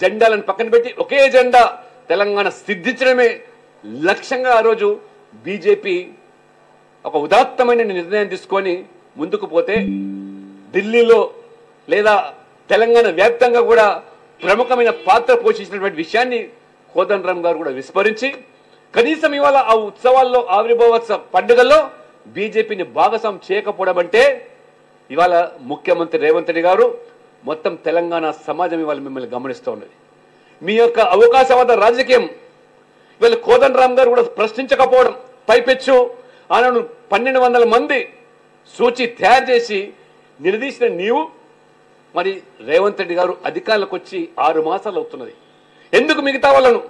జెండాలను పక్కన పెట్టి ఒకే జెండా తెలంగాణ సిద్ధించడమే లక్ష్యంగా ఆ రోజు బీజేపీ ఒక ఉదాత్తమైన నిర్ణయం తీసుకొని ముందుకు పోతే ఢిల్లీలో లేదా తెలంగాణ వ్యాప్తంగా కూడా ప్రముఖమైన పాత్ర పోషించినటువంటి విషయాన్ని కోదండరామ్ గారు కూడా విస్మరించి కనీసం ఇవాళ ఆ ఉత్సవాల్లో ఆవిర్భావోత్సవ పండుగల్లో బీజేపీని భాగస్వామ్యం చేయకపోవడం అంటే ఇవాళ ముఖ్యమంత్రి రేవంత్ రెడ్డి గారు మొత్తం తెలంగాణ సమాజం ఇవాళ మిమ్మల్ని గమనిస్తూ ఉన్నది. మీ యొక్క అవకాశవాద రాజకీయం ఇవాళ కోదండరామ్ గారు కూడా ప్రశ్నించకపోవడం పైపెచ్చు ఆనాడు 1200 మంది సూచి తయారు చేసి నిలదీసిన నీవు మరి రేవంత్ రెడ్డి గారు అధికారులకు వచ్చి 6 మాసాలు అవుతున్నది. ఎందుకు మిగతా వాళ్ళను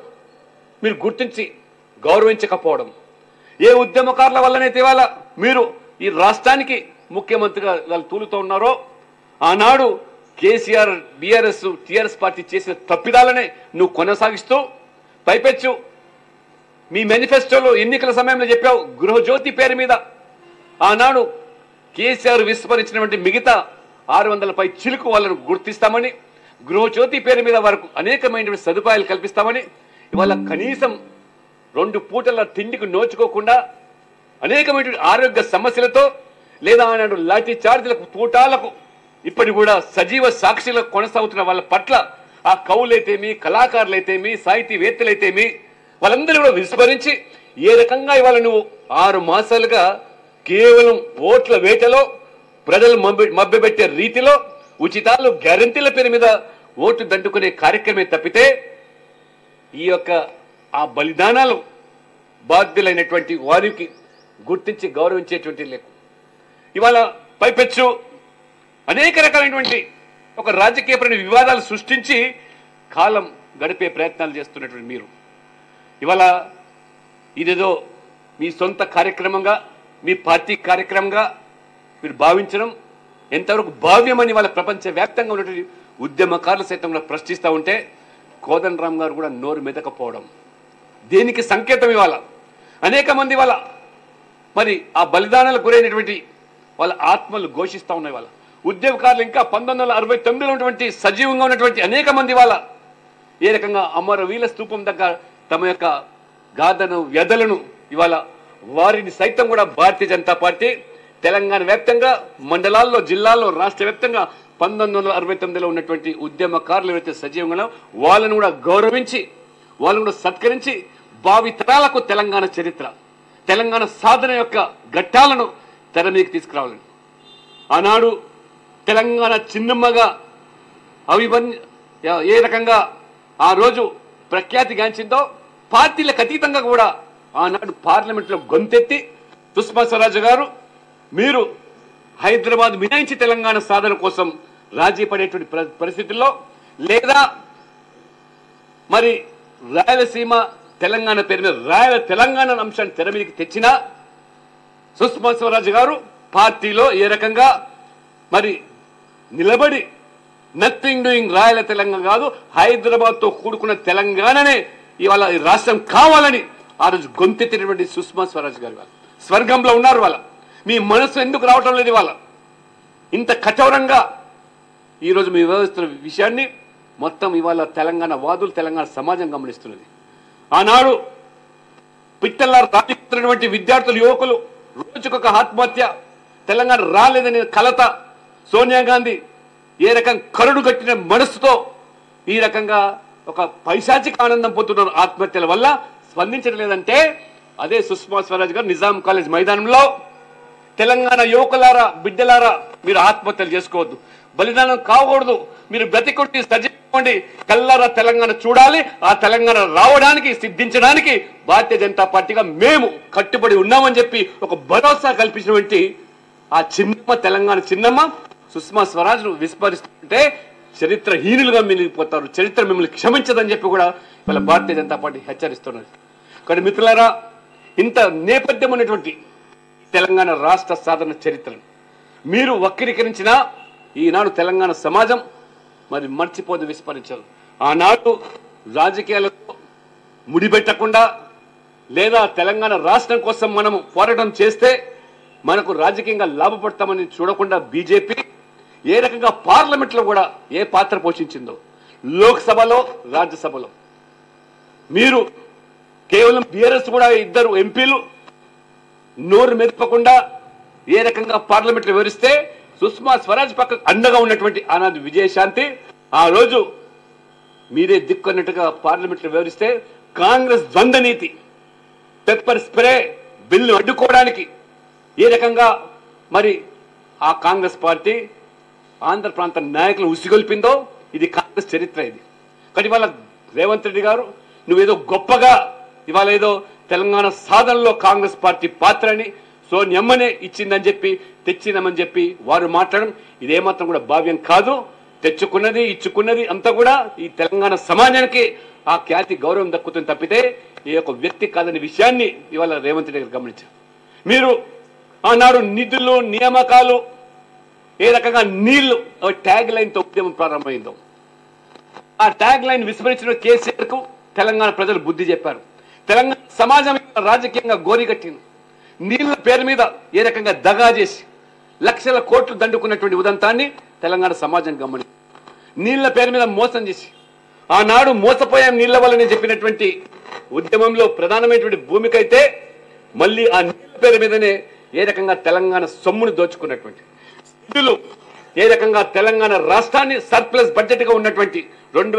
మీరు గుర్తించి గౌరవించకపోవడం? ఏ ఉద్యమకారుల వల్లనైతే ఇవాళ మీరు ఈ రాష్ట్రానికి ముఖ్యమంత్రిగా వాళ్ళు తూలుతూ ఉన్నారో ఆనాడు కేసీఆర్ బీఆర్ఎస్ టీఆర్ఎస్ పార్టీ చేసిన తప్పిదాలనే నువ్వు కొనసాగిస్తూ పైపెచ్చు మీ మేనిఫెస్టోలో ఎన్నికల సమయంలో చెప్పావు గృహజ్యోతి పేరు మీద ఆనాడు కేసీఆర్ విస్మరించినటువంటి మిగతా 600 పై చిలుకు వాళ్ళను గుర్తిస్తామని గృహజ్యోతి పేరు మీద వరకు అనేకమైనటువంటి సదుపాయాలు కల్పిస్తామని ఇవాళ కనీసం 2 పూటల తిండికి నోచుకోకుండా అనేకమైన ఆరోగ్య సమస్యలతో లేదా ఆనాడు లాఠీ చార్జీలకు తూటాలకు ఇప్పటి కూడా సజీవ సాక్షిలకు కొనసాగుతున్న వాళ్ళ పట్ల ఆ కవులైతేమి కళాకారులైతేమి సాహితీవేత్తలైతేమి వాళ్ళందరూ కూడా విస్మరించి ఏ రకంగా ఇవాళ నువ్వు 6 మాసాలుగా కేవలం ఓట్ల వేటలో ప్రజలు మభ్యపెట్టే రీతిలో ఉచితాలు గ్యారంటీల పేరు మీద ఓటు దండుకునే కార్యక్రమే తప్పితే ఈ యొక్క ఆ బలిదానాలు బాధ్యులైనటువంటి వారికి గుర్తించి గౌరవించేటువంటి లేకు ఇవాళ పైపెచ్చు అనేక రకాలైనటువంటి ఒక రాజకీయపరమైన వివాదాలు సృష్టించి కాలం గడిపే ప్రయత్నాలు చేస్తున్నటువంటి మీరు ఇవాళ ఇదేదో మీ సొంత కార్యక్రమంగా మీ పార్టీ కార్యక్రమంగా మీరు భావించడం ఎంతవరకు భావ్యమని వాళ్ళ ప్రపంచవ్యాప్తంగా ఉన్నటువంటి ఉద్యమకారులు సైతం కూడా ప్రశ్నిస్తూ ఉంటే కోదండరామ్ గారు కూడా నోరు మెదకపోవడం దేనికి సంకేతం ఇవాళ అనేక మంది వాళ్ళ మరి ఆ బలిదానాలకు గురైనటువంటి వాళ్ళ ఆత్మలు ఘోషిస్తూ ఉన్నాయి. వాళ్ళ ఉద్యమకారులు ఇంకా 1969లో ఉన్నటువంటి సజీవంగా ఉన్నటువంటి అనేక మంది వాళ్ళ ఏ రకంగా అమరవీల స్తూపం దగ్గర తమ యొక్క గాథను వ్యధలను ఇవాళ వారిని సైతం కూడా భారతీయ జనతా పార్టీ తెలంగాణ వ్యాప్తంగా మండలాల్లో జిల్లాల్లో రాష్ట్ర వ్యాప్తంగా 1969లో ఉన్నటువంటి ఉద్యమకారులు ఎవరైతే సజీవంగా వాళ్ళను కూడా గౌరవించి వాళ్ళను కూడా సత్కరించి భావి తరాలకు తెలంగాణ చరిత్ర తెలంగాణ సాధన యొక్క ఘట్టాలను తెర మీదకి తీసుకురావాలని ఆనాడు తెలంగాణ చిన్నమ్మగా ఏ రకంగా ఆ రోజు ప్రఖ్యాతిగాంచిందో పార్టీలకు అతీతంగా కూడా ఆనాడు పార్లమెంట్లో గొంతెత్తి సుష్మా స్వరాజ్ గారు మీరు హైదరాబాద్ మినాయించి తెలంగాణ సాధన కోసం రాజీ పడేటువంటి పరిస్థితుల్లో లేదా మరి రాయలసీమ తెలంగాణ పేరు మీద రాయల తెలంగాణ అంశాన్ని తెర మీదకి తెచ్చిన సుష్మా స్వరాజ్ గారు పార్టీలో ఏ రకంగా మరి నిలబడి నథింగ్ డూయింగ్ రాయల తెలంగాణ కాదు హైదరాబాద్తో కూడుకున్న తెలంగాణనే ఇవాళ ఈ రాష్ట్రం కావాలని ఆ రోజు గొంతెత్తినటువంటి సుష్మా స్వరాజ్ గారు వాళ్ళు స్వర్గంలో ఉన్నారు. వాళ్ళ మీ మనసు ఎందుకు రావటం లేదు? ఇవాళ ఇంత కఠోరంగా ఈరోజు మీ వ్యవస్థ విషయాన్ని మొత్తం ఇవాళ తెలంగాణ వాదులు తెలంగాణ సమాజం గమనిస్తున్నది. ఆనాడు పిట్టల్లా రాజుతున్నటువంటి విద్యార్థులు యువకులు రోజుకొక ఆత్మహత్య తెలంగాణ రాలేదనే కలత సోనియా గాంధీ ఏ రకం కరుడు కట్టిన మనసుతో ఈ రకంగా ఒక పైశాచిక ఆనందం పొందుతున్నారు ఆత్మహత్యల వల్ల స్పందించడం లేదంటే అదే సుష్మా స్వరాజ్ గారు నిజాం కాలేజ్ మైదానంలో తెలంగాణ యువకులారా బిడ్డలారా మీరు ఆత్మహత్యలు చేసుకోవద్దు, బలిదానం కాకూడదు, మీరు బ్రతికొట్టి సజీవండి, కల్లారా తెలంగాణ చూడాలి, ఆ తెలంగాణ రావడానికి సిద్ధించడానికి భారతీయ జనతా పార్టీగా మేము కట్టుబడి ఉన్నామని చెప్పి ఒక భరోసా కల్పించినటువంటి ఆ చిన్నమ్మ తెలంగాణ చిన్నమ్మ సుష్మా స్వరాజ్ను విస్మరిస్తుంటే చరిత్రహీనులుగా మిగిలిపోతారు, చరిత్ర మిమ్మల్ని క్షమించదని చెప్పి కూడా వాళ్ళ భారతీయ జనతా పార్టీ హెచ్చరిస్తున్నది. కానీ మిత్రులారా ఇంత నేపథ్యం ఉన్నటువంటి తెలంగాణ రాష్ట్ర సాధన చరిత్రను మీరు వక్రీకరించినా ఈనాడు తెలంగాణ సమాజం మరి మర్చిపోదు, విస్మరించదు. ఆనాడు రాజకీయాలతో ముడిపెట్టకుండా లేదా తెలంగాణ రాష్ట్రం కోసం మనము పోరాటం చేస్తే మనకు రాజకీయంగా లాభపడతామని చూడకుండా బీజేపీ ఏ రకంగా పార్లమెంట్లో కూడా ఏ పాత్ర పోషించిందో లోక్సభలో రాజ్యసభలో. మీరు కేవలం బీఆర్ఎస్ కూడా 2 ఎంపీలు నోరు మెదపకుండా ఏ రకంగా పార్లమెంట్లో వివరిస్తే సుష్మా స్వరాజ్ పక్క అండగా ఉన్నటువంటి ఆనాడు విజయశాంతి ఆ రోజు మీరే దిక్కున్నట్టుగా పార్లమెంట్లో వివరిస్తే కాంగ్రెస్ ద్వంద్వ నీతి పెప్పర్ స్ప్రే బిల్లు అడ్డుకోవడానికి ఏ రకంగా మరి ఆ కాంగ్రెస్ పార్టీ ఆంధ్ర ప్రాంత నాయకులు ఉసిగొల్పిందో ఇది కాంగ్రెస్ చరిత్ర. ఇది కానీ ఇవాళ రేవంత్ రెడ్డి గారు నువ్వేదో గొప్పగా ఇవాళ ఏదో తెలంగాణ సాధనలో కాంగ్రెస్ పార్టీ పాత్రని సోనియమ్మనే ఇచ్చిందని చెప్పి తెచ్చినామని చెప్పి వారు మాట్లాడడం ఇదేమాత్రం కూడా భావ్యం కాదు. తెచ్చుకున్నది ఇచ్చుకున్నది అంతా కూడా ఈ తెలంగాణ సమాజానికి ఆ ఖ్యాతి గౌరవం దక్కుతుంది తప్పితే ఈ యొక్క వ్యక్తి కాదని విషయాన్ని ఇవాళ రేవంత్ రెడ్డి గారు గమనించారు. మీరు ఆనాడు నిధులు నియామకాలు ఏ రకంగా నీళ్లు ట్యాగ్ లైన్తో ఉద్యమం ప్రారంభమైందో ఆ ట్యాగ్ లైన్ విస్మరించిన కేసీఆర్ కు తెలంగాణ ప్రజలు బుద్ధి చెప్పారు. తెలంగాణ సమాజం రాజకీయంగా గోరిగట్టింది. నీళ్ల పేరు మీద ఏ రకంగా దగా చేసి లక్షల కోట్లు దండుకున్నటువంటి ఉదంతాన్ని తెలంగాణ సమాజం గమని నీళ్ల పేరు మీద మోసం చేసి ఆనాడు మోసపోయాం నీళ్ల వల్ల చెప్పినటువంటి ఉద్యమంలో ప్రధానమైనటువంటి భూమిక అయితే మళ్ళీ ఆ నీళ్ల పేరు మీదనే ఏ రకంగా తెలంగాణ సొమ్మును దోచుకున్నటువంటి స్థితులు ఏ రకంగా తెలంగాణ రాష్ట్రాన్ని సర్ప్లస్ బడ్జెట్ గా ఉన్నటువంటి 2000